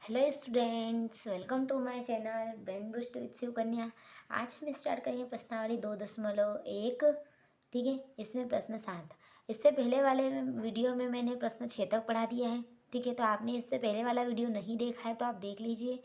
Hello students, welcome to my channel brain boost with Shivkanya. आज हम start करेंगे प्रश्नावली 2.1। ठीक है, इसमें प्रश्न 7। इससे पहले वाले वीडियो में मैंने प्रश्न 6 तक पढ़ा दिया है। ठीक है, तो आपने इससे पहले वाला वीडियो नहीं देखा है तो आप देख लीजिए।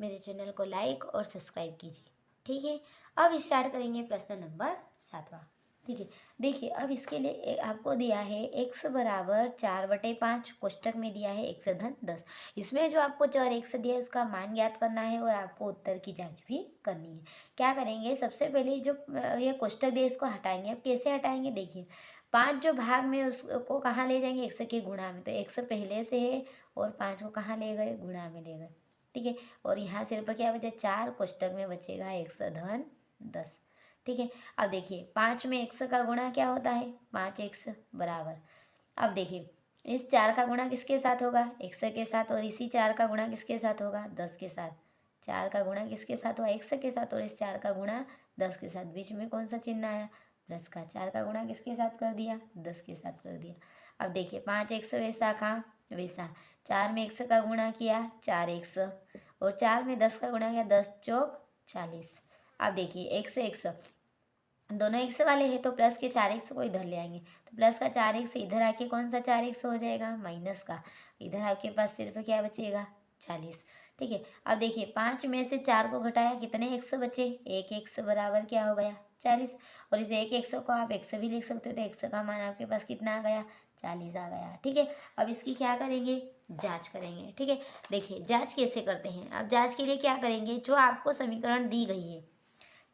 मेरे चैनल को लाइक और सब्सक्राइब कीजिए। ठीक है, अब स्टार्ट करेंगे प्रश्न नंबर 7वां। ठीक है, देखिए अब इसके लिए आपको दिया है x बराबर 4/5, कोष्टक में दिया है x धन 10। इसमें जो आपको चर x दिया है उसका मान ज्ञात करना है और आपको उत्तर की जांच भी करनी है। क्या करेंगे, सबसे पहले जो ये कोष्टक दिया इसको हटाएंगे। अब कैसे हटाएंगे, देखिए 5 जो भाग में उसको कहाँ ले जाएंगे, x के गुणा में। तो x पहले से है और 5 को कहाँ ले गए, गुणा में ले गए। ठीक है, और यहाँ सिर्फ क्या बचे 4, कोष्टक में बचेगा x धन 10। ठीक है, अब देखिए 5 में x का गुणा क्या होता है, 5x बराबर। अब देखिए इस 4 का गुणा किसके साथ होगा, x के साथ, और इसी 4 का गुणा किसके साथ होगा, 10 के साथ। 4 का गुणा किसके साथ हुआ, x के साथ, और इस 4 का गुणा 10 के साथ। बीच में कौन सा चिन्ह आया, प्लस का। 4 का गुणा किसके साथ कर दिया, 10 के साथ कर दिया। अब देखिए 5x वैसा का वैसा। 4 में x का गुणा किया 4x, और 4 में 10 का गुणा किया 10 चौक 40। अब देखिए x दोनों एक्स वाले हैं तो प्लस के 4x को इधर ले आएंगे, तो प्लस का 4x इधर आके कौन सा 4x हो जाएगा, माइनस का। इधर आपके पास सिर्फ क्या बचेगा, 40। ठीक है, अब देखिए 5 में से 4 को घटाया, कितने x बचे, 1x बराबर क्या हो गया, 40। और इस 1x को आप x भी लिख सकते हो, तो x का मान आपके पास कितना आ गया, 40 आ गया। ठीक है, अब इसकी क्या करेंगे, जाँच करेंगे। ठीक है, देखिए जाँच कैसे करते हैं। अब जाँच के लिए क्या करेंगे, जो आपको समीकरण दी गई है,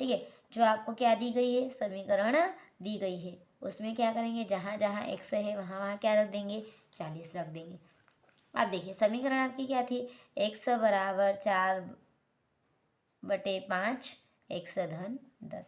ठीक है, जो आपको क्या दी गई है, समीकरण दी गई है, उसमें क्या करेंगे, जहाँ जहाँ x है वहाँ वहाँ क्या रख देंगे, 40 रख देंगे। अब देखिए समीकरण आपकी क्या थी, x बराबर 4/5 x धन 10।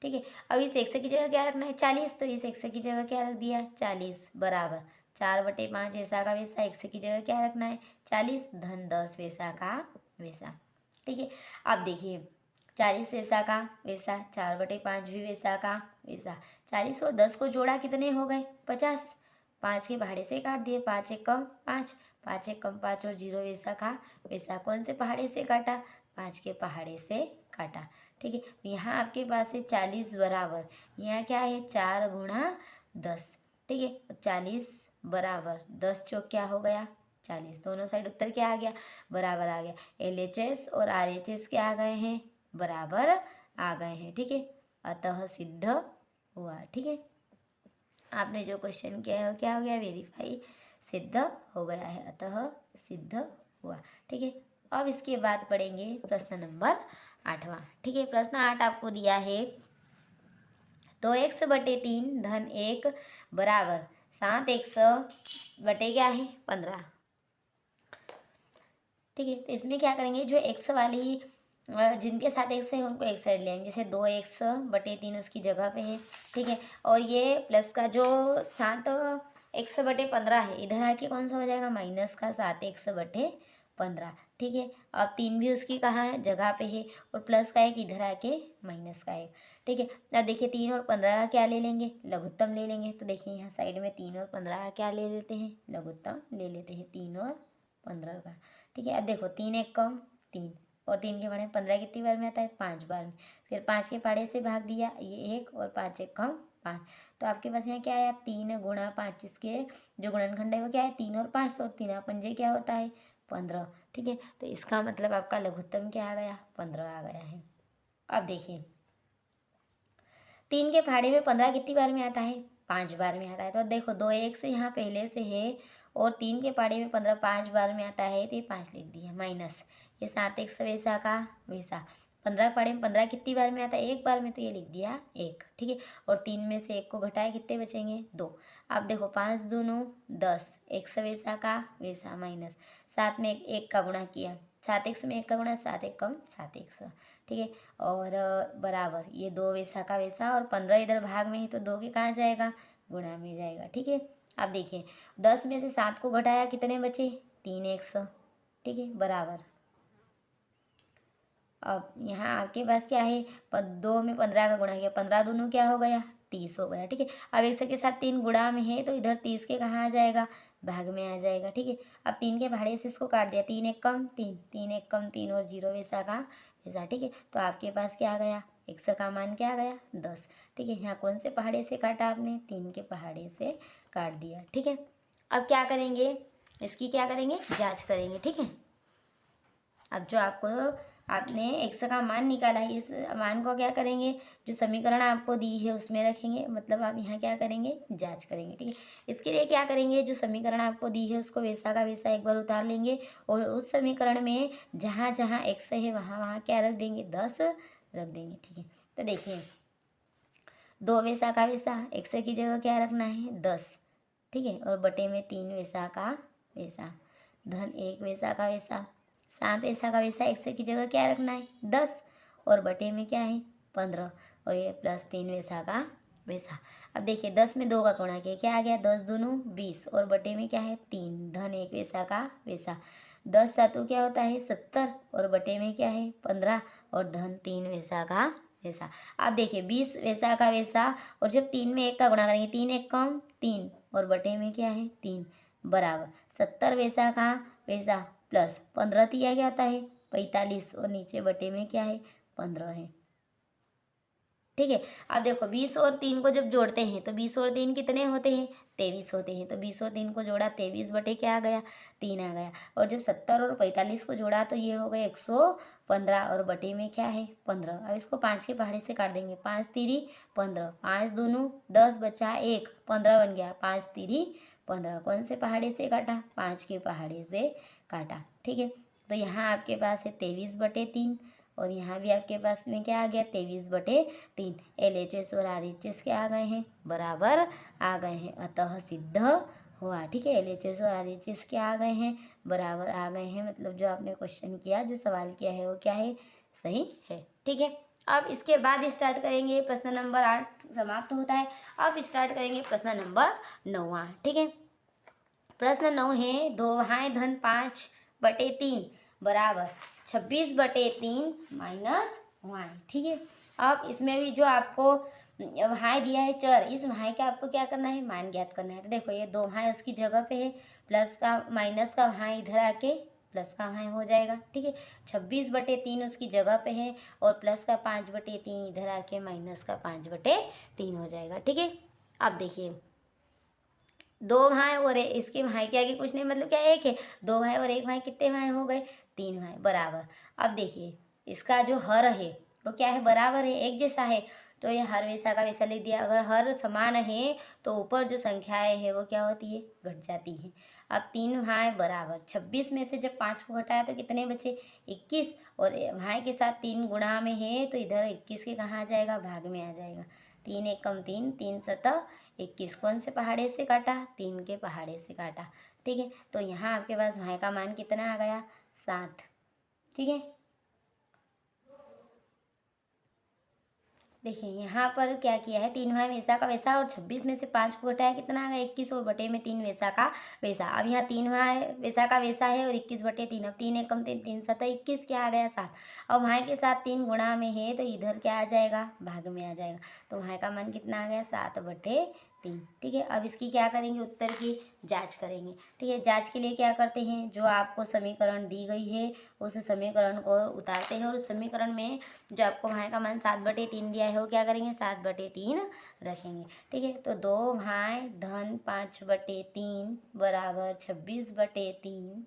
ठीक है, अब इस x की जगह क्या रखना है, 40, तो इस x की जगह क्या रख दिया, 40 बराबर 4/5 वैसा का वैसा, x की जगह क्या रखना है, 40 धन 10 वैसा का वैसा। ठीक है, अब देखिए 40 वैसा का वैसा, 4/5 भी वैसा का वैसा। 40 और 10 को जोड़ा कितने हो गए, 50। 5 के पहाड़े से काट दिए, 5 एक कम 5, 5 एक कम 5, और 0 वैसा का वैसा। कौन से पहाड़े से काटा, 5 के पहाड़े से काटा। ठीक है, तो यहाँ आपके पास है 40 बराबर, यहाँ क्या है 4 × 10। ठीक है, 40 बराबर 10 चौक क्या हो गया, 40। दोनों साइड उत्तर क्या आ गया, बराबर आ गया। LHS और RHS क्या आ गए हैं, बराबर आ गए हैं। ठीक है, अतः सिद्ध हुआ। ठीक है, आपने जो क्वेश्चन किया है क्या हो गया, वेरीफाई, सिद्ध हो गया है, अतः सिद्ध हुआ। ठीक है, अब इसके बाद पढ़ेंगे प्रश्न नंबर 8वां। ठीक है, प्रश्न 8 आपको दिया है 2x/3 धन 1 बराबर 7x बटे क्या है 15। ठीक है, तो इसमें क्या करेंगे, जो x वाली जिनके साथ x है उनको एक साइड ले आएंगे, जैसे 2x/3 उसकी जगह पे है। ठीक है, और ये प्लस का जो 7x/15 है, इधर आके कौन सा हो जाएगा, माइनस का 7x/15। ठीक है, अब 3 भी उसकी कहाँ है, जगह पे है, और प्लस का एक इधर आके माइनस का एक। ठीक है, अब देखिए 3 और 15 का क्या ले लेंगे, लघुत्तम ले लेंगे। तो देखिए यहाँ साइड में 3 और 15 का क्या ले लेते हैं, लघुत्तम ले लेते हैं, 3 और 15 का। ठीक है, अब देखो 3 एक कम 3, और 3 के पहाड़े 15 कितनी बार में आता है, 5 बार में। फिर 5 के पहाड़े से भाग दिया, ये 1, और 5 एक कम 5। तो आपके पास यहाँ क्या आया, 3 × 5। इसके जो गुणनखंड है वो क्या है, 3 और 5, और 3 पंजे क्या होता है, 15। ठीक है, तो इसका मतलब आपका लघुत्तम क्या आ गया, 15 आ गया है। अब देखिए 3 के पहाड़े में 15 कितनी बार में आता है, 5 बार में आता है। तो देखो 2x यहाँ पहले से है, और 3 के पहाड़े में 15 5 बार में आता है, तो ये 5 लिख दिया, माइनस ये 7x वैसा का वैसा। 15 के पहाड़े में 15 कितनी बार में आता है, एक बार में, तो ये लिख दिया 1। ठीक है, और 3 में से 1 को घटाए कितने बचेंगे, 2। अब देखो 5 दूनों 10, x वैसा का वैसा, माइनस 7 में 1 का गुणा किया, 7x में 1 का गुणा, 7 एक कम 7x। ठीक है, और बराबर ये 2 वैसा का वैसा, और 15 इधर भाग में है तो 2 के कहाँ जाएगा, गुणा में जाएगा। ठीक है, अब देखिए 10 में से 7 को घटाया, कितने बचे, 3x। ठीक है, बराबर अब यहाँ आपके पास क्या है, 2 में 15 का गुणा किया, 15 दूनों क्या हो गया, 30 हो गया। ठीक है, अब एक के साथ 3 गुणा में है तो इधर 30 के कहाँ आ जाएगा, भाग में आ जाएगा। ठीक है, अब 3 के पहाड़े से इसको काट दिया, 3 एक कम 3, 3 एक कम 3 और 0 वैसा का वैसा। ठीक है, तो आपके पास क्या आ गया, x का मान क्या आ गया 10। ठीक है, यहाँ कौन से पहाड़े से काटा आपने, 3 के पहाड़े से काट दिया। ठीक है, अब क्या करेंगे, इसकी क्या करेंगे, जांच करेंगे। ठीक है, अब जो आपने x का मान निकाला है, इस मान को क्या करेंगे, जो समीकरण आपको दी है उसमें रखेंगे, मतलब आप यहाँ क्या करेंगे, जांच करेंगे। ठीक है, इसके लिए क्या करेंगे, जो समीकरण आपको दी है उसको वैसा का वैसा एक बार उतार लेंगे और उस समीकरण में जहाँ जहाँ x है वहाँ वहाँ क्या रख देंगे, 10 रख देंगे। ठीक है, तो देखिए 2 वैसा का वैसा, x की जगह क्या रखना है 10। ठीक है, और बटे में 3 वैसा का वैसा, धन 1 वैसा का वैसा, 7 वैसा का वैसा, x की जगह क्या रखना है 10 और बटे में क्या है 15 और ये प्लस 3 वैसा का वैसा। अब देखिए 10 में 2 का गुणा किया, क्या आ गया, 10 दूनों 20 और बटे में क्या है 3, धन 1 वैसा का वैसा, 10 सातों क्या होता है 70 और बटे में क्या है 15 और धन 3 वैसा का वैसा। अब देखिए 20 वैसा का वैसा और जब 3 में 1 का गुणा करेंगे, 3 एक कम 3 और बटे में क्या है 3 बराबर 70 वैसा का वैसा प्लस 15 तिया क्या होता है 45 और नीचे बटे में क्या है 15 है। ठीक है, अब देखो 20 और 3 को जब जोड़ते हैं तो 20 और 3 कितने होते हैं 23 होते हैं, तो 20 और 3 को जोड़ा 23 बटे क्या आ गया 3 आ गया, और जब 70 और 45 को जोड़ा तो ये हो गए 115 और बटे में क्या है 15। अब इसको 5 के पहाड़े से काट देंगे, 5 तिरी 15, 5 दूनों 10 बचा 1, 15 बन गया, 5 तिरी 15, कौन से पहाड़े से काटा 5 के पहाड़े से काटा। ठीक है, तो यहाँ आपके पास है 23 बटे 3 और यहाँ भी आपके पास में क्या आ गया 23 बटे 3। LHS और RHS क्या आ गए हैं, बराबर आ गए हैं, अतः सिद्ध हुआ। ठीक है, LHS और RHS क्या आ गए हैं, बराबर आ गए हैं, मतलब जो आपने क्वेश्चन किया, जो सवाल किया है वो क्या है, सही है। ठीक है, अब इसके बाद स्टार्ट करेंगे, प्रश्न नंबर 8 समाप्त होता है। अब स्टार्ट करेंगे प्रश्न नंबर 9। ठीक है, प्रश्न 9 है, 2 धन 5 बटे 3 बराबर 26 बटे 3 माइनस वाई। ठीक है, अब इसमें भी जो आपको वहाँ दिया है चर, इस वहाँ का आपको क्या करना है, मान ज्ञात करना है। तो देखो ये 2 वहाँ उसकी जगह पे है, प्लस का माइनस का वहाँ इधर आके प्लस का वहाँ हो जाएगा। ठीक है, 26 बटे 3 उसकी जगह पे है और प्लस का 5 बटे 3 इधर आके माइनस का 5 बटे 3 हो जाएगा। ठीक है, अब देखिए 2 भाई और इसके भाई के आगे कुछ नहीं, मतलब क्या एक है, 2 भाई और 1 भाई, कितने भाई हो गए 3 भाई बराबर। अब देखिए इसका जो हर है वो क्या है, बराबर है, एक जैसा है, तो ये हर वैसा का वैसा लिख दिया। अगर हर समान है तो ऊपर जो संख्याएं है वो क्या होती है, घट जाती है। अब 3 भाई बराबर 26 में से जब 5 को घटाया तो कितने बचे 21, और भाई के साथ 3 गुणा में है तो इधर 21 के कहाँ आ जाएगा, भाग में आ जाएगा। 3 एक कम 3, 3 सतह 21, कौन से पहाड़े से काटा, 3 के पहाड़े से काटा। ठीक है, तो यहाँ आपके पास भाई का मान कितना आ गया 7। ठीक है, देखिए यहाँ पर क्या किया है, 3 भाई वैसा का वैसा और 26 में से 5 को घटाया, कितना आ गया 21 और बटे में 3 वैसा का वैसा। अब यहाँ 3 भाई वैसा का वैसा है और 21 बटे 3, अब 3 एक कम 3, 3 सतह 21, क्या आ गया 7। अब भाई के साथ 3 गुणा में है तो इधर क्या आ जाएगा, भाग में आ जाएगा, तो भाई का मान कितना आ गया 7 बटे 3। ठीक है, अब इसकी क्या करेंगे, उत्तर की जाँच करेंगे। ठीक है, जाँच के लिए क्या करते हैं, जो आपको समीकरण दी गई है उस समीकरण को उतारते हैं और उस समीकरण में जो आपको भाई का मान 7 बटे 3 दिया है वो क्या करेंगे 7 बटे 3 रखेंगे। ठीक है, तो 2 भाई धन 5 बटे 3 बराबर 26 बटे 3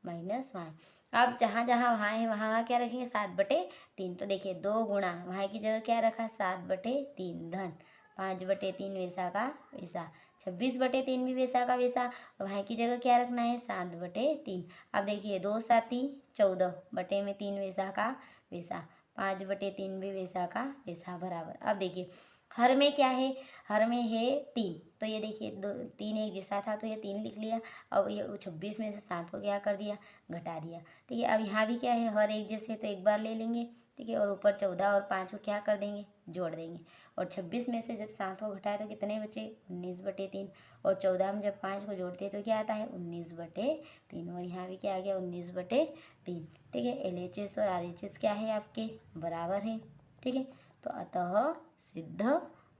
माइनस वाई। अब जहाँ जहाँ भाई है वहाँ वहाँ क्या रखेंगे 7 बटे 3, तो देखिए 2 गुणा भाई की जगह क्या रखा 7 बटे 3 धन 5 बटे 3 वैसा का वैसा, 26 बटे 3 भी वैसा का वैसा, और भाई की जगह क्या रखना है 7 बटे 3। अब देखिए 2 साती 14 बटे में 3 वैसा का वैसा, 5 बटे 3 भी वैसा का वैसा बराबर। अब देखिए हर में क्या है, हर में है 3, तो ये देखिए 3 एक जैसा था तो ये 3 लिख लिया। अब ये 26 में से 7 को क्या कर दिया, घटा दिया। ठीक है, अब यहाँ भी क्या है, हर एक जैसे तो एक बार ले लेंगे। ठीक है, और ऊपर 14 और 5 को क्या कर देंगे, जोड़ देंगे, और 26 में से जब 7 को घटाए तो कितने बचे 19 बटे 3, और 14 में जब 5 को जोड़ते हैं तो क्या आता है 19 बटे 3, और यहाँ भी क्या आ गया 19 बटे 3। ठीक है, LHS और RHS क्या है आपके, बराबर हैं। ठीक है, तो अतः सिद्ध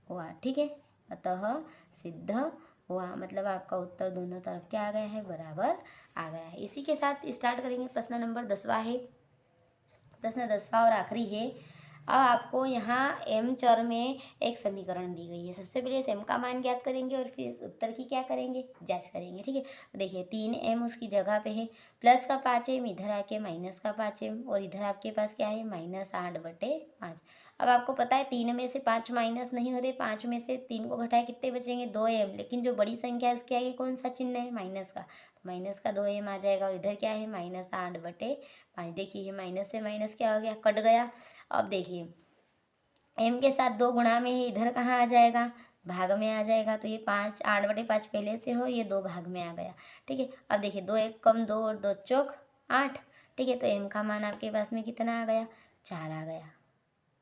हुआ। ठीक है, अतः सिद्ध वहाँ मतलब आपका उत्तर दोनों तरफ क्या आ गया है, बराबर आ गया है। इसी के साथ स्टार्ट करेंगे। प्रश्न नंबर 10वां है। प्रश्न 10वां और आखिरी है। अब आपको यहाँ m चर में एक समीकरण दी गई है। सबसे पहले इस m का मान ज्ञात करेंगे और फिर इस उत्तर की क्या करेंगे, जांच करेंगे। ठीक है, तो देखिए 3m उसकी जगह पे है, प्लस का 5m, इधर आके माइनस का 5m, और इधर आपके पास क्या है, -8/5। अब आपको पता है 3 में से 5 माइनस नहीं होते, 5 में से 3 को घटाए कितने बचेंगे, 2m, लेकिन जो बड़ी संख्या है उसके आगे कौन सा चिन्ह है, माइनस का, तो माइनस का 2m आ जाएगा। और इधर क्या है, -8/5। देखिए ये माइनस से माइनस क्या हो गया, कट गया। अब देखिए m के साथ 2 गुणा में है, इधर कहाँ आ जाएगा, भाग में आ जाएगा। तो ये 8/5 पहले से हो, ये 2 भाग में आ गया। ठीक है, अब देखिए 2 1 कम 2 और 2 चौक 8। ठीक है, तो m का मान आपके पास में कितना आ गया, 4 आ गया।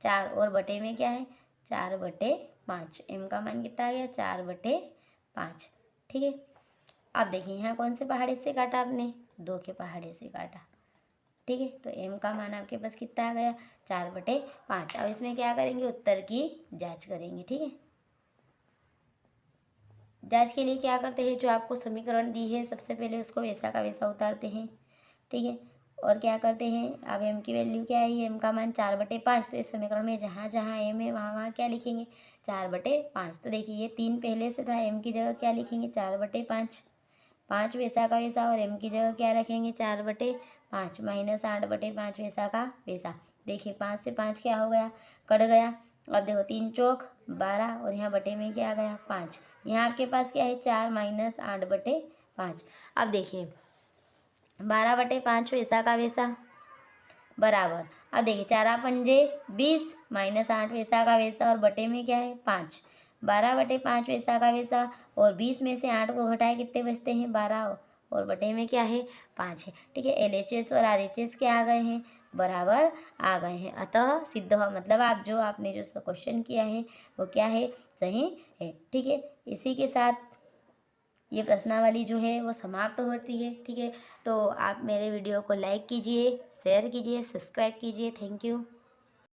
4 और बटे में क्या है, 4/5। m का मान कितना आ गया, 4/5। ठीक है, अब देखिए यहाँ कौन से पहाड़े से काटा आपने, 2 के पहाड़े से काटा। ठीक है, तो m का मान आपके पास कितना आ गया, 4/5। अब इसमें क्या करेंगे, उत्तर की जांच करेंगे। ठीक है, जांच के लिए क्या करते हैं, जो आपको समीकरण दी है सबसे पहले उसको वैसा का वैसा उतारते हैं। ठीक है, और क्या करते हैं, अब m की वैल्यू क्या है, m का मान 4/5। तो इस समीकरण में जहाँ जहाँ m है वहाँ वहाँ क्या लिखेंगे, 4/5। तो देखिए ये 3 पहले से था, m की जगह क्या लिखेंगे, 4/5। 5 वैसा का वैसा, और m की जगह क्या रखेंगे, 4/5, -8/5 वैसा का वैसा। देखिए 5 से 5 क्या हो गया, कट गया। अब देखो 3 चौक 12, और यहाँ बटे में क्या आ गया, 5। यहाँ आपके पास क्या है, 4 -8/5। अब देखिए 12/5 वैसा का वैसा बराबर। अब देखिए 4×5 = 20, -8 वैसा का वैसा, और बटे में क्या है, 5। 12/5 वैसा का वैसा, और 20 में से 8 को घटाए कितने बचते हैं, 12, और बटे में क्या है, 5 है। ठीक है, LHS और RHS क्या आ गए हैं, बराबर आ गए हैं। अतः सिद्ध हुआ, मतलब आप जो आपने जो क्वेश्चन किया है वो क्या है, सही है। ठीक है, इसी के साथ ये प्रश्नावली जो है वो समाप्त होती है। ठीक है, तो आप मेरे वीडियो को लाइक कीजिए, शेयर कीजिए, सब्सक्राइब कीजिए। Thank you.